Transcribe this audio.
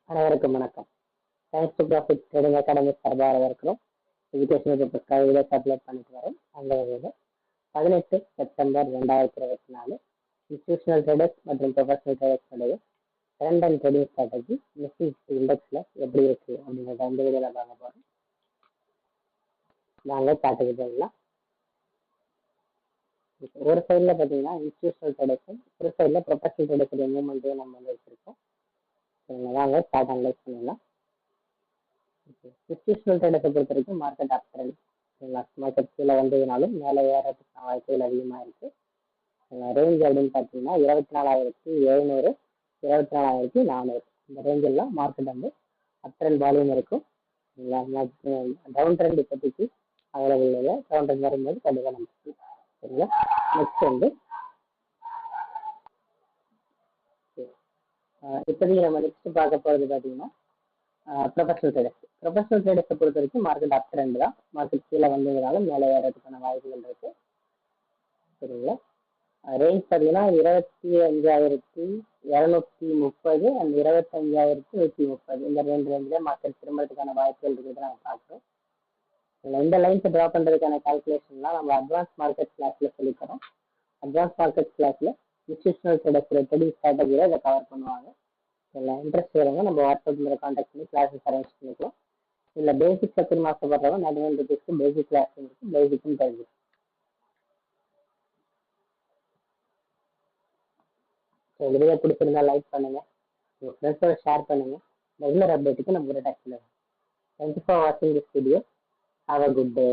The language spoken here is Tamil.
அனைவருக்கும் வணக்கம். Thanks to profit trading academy சார்பாக இருக்கிறோம். எஜுகேஷனல் பர்பஸ்க்காக வீடியோஸ் அப்லோட் பண்ணிட்டு வரோம். அந்த வகையில் 18 செப்டம்பர் 2024 இன்ஸ்டிடியூஷனல் ட்ரேடர்ஸ் மற்றும் ப்ரொஃபஷனல் ட்ரேடர்ஸ் உடைய trend and trading strategy Nifty இண்டெக்ஸில் எப்படி இருக்குது அப்படிங்கிறத இந்த வீடியோவில் பார்க்க போகிறோம். நாங்கள் காட்டுக்கு போயிடலாம். ஒரு சைடில் பார்த்தீங்கன்னா இன்ஸ்டிடியூஷனல் ட்ரேடர்ஸும் ஒரு சைடில் ப்ரொஃபஷனல் ட்ரேடர்ஸுடைய மூவ்மெண்ட்டையும் நம்ம வந்து வச்சுருக்கோம். வாங்க ஸ்டார்ட் அனலைஸ் பண்ணிடலாம். இன்ஸ்டிடியூஷனல் ட்ரேடர்ஸை பொறுத்த வரைக்கும் மார்க்கெட் அப் ட்ரெண்ட். மார்க்கெட் கீழே வந்ததுனாலும் மேலே ஏறதுக்கான வாய்ப்புகள் அதிகமாக இருக்குது. ரேஞ்ச் அப்படின்னு பார்த்தீங்கன்னா 24,700 24,400 இந்த ரேஞ்செல்லாம் மார்க்கெட் வந்து அப் ட்ரெண்ட் வால்யூம் இருக்கும். டவுன் ட்ரெண்ட் இப்போதைக்கு அவைலபிள் இல்லை. டவுன் ட்ரெண்ட் வரும்போது கண்டிப்பாக நமக்கு சரிங்களா. நெக்ஸ்ட் வந்து இப்போதைக்கு நம்ம நெக்ஸ்ட் பார்க்க போகிறது பார்த்தீங்கன்னா ப்ரொஃபஷனல் ட்ரேடர்ஸை பொறுத்த வரைக்கும் மார்க்கெட் அப் ட்ரெண்ட் தான். மார்க்கெட் கீழே வந்ததுனால மேலே ஏறதுக்கான வாய்ப்புகள் இருக்கு சரிங்களா. ரேஞ்ச் பார்த்தீங்கன்னா 25,230 அண்ட் 25,130 இந்த ரேஞ்சில் மார்க்கெட் திரும்பறதுக்கான வாய்ப்புகள் இருக்கிறது நம்ம பார்க்குறோம். இந்த லைன்ஸை ட்ரா பண்ணுறதுக்கான கால்குலேஷன்லாம் நம்ம அட்வான்ஸ் மார்க்கெட் கிளாஸில் சொல்லித்தரோம். அட்வான்ஸ் மார்க்கெட் கிளாஸில் இன்ஸ்டிடியூஷனல் ட்ரேடிங் ஸ்ட்ராட்டஜியில் இதை கவர் பண்ணுவாங்க. இல்லை இன்ட்ரெஸ்ட் வரவங்க நம்ம வாட்ஸ்அப்பில் கான்டாக்ட் பண்ணி கிளாஸஸ் அரேஞ்ச் பண்ணிக்கலாம். இல்லை பேசிக் கற்றுன்னு ஆசைப்படுறவங்க 99 ருபீஸ்க்கு பேசிக் கிளாஸ் இருக்குது. பேசிக்கும் தெரிஞ்சு இந்த வீடியோ பிடிச்சிருந்தா லைக் பண்ணுங்க, உங்கள் ஃப்ரெண்ட்ஸோட ஷேர் பண்ணுங்க. ரெகுலர் அப்டேட்டுக்கு நம்ம டச் பண்ணுங்க. தேங்க்யூ ஃபார் வாட்சிங் this video. Have a good day.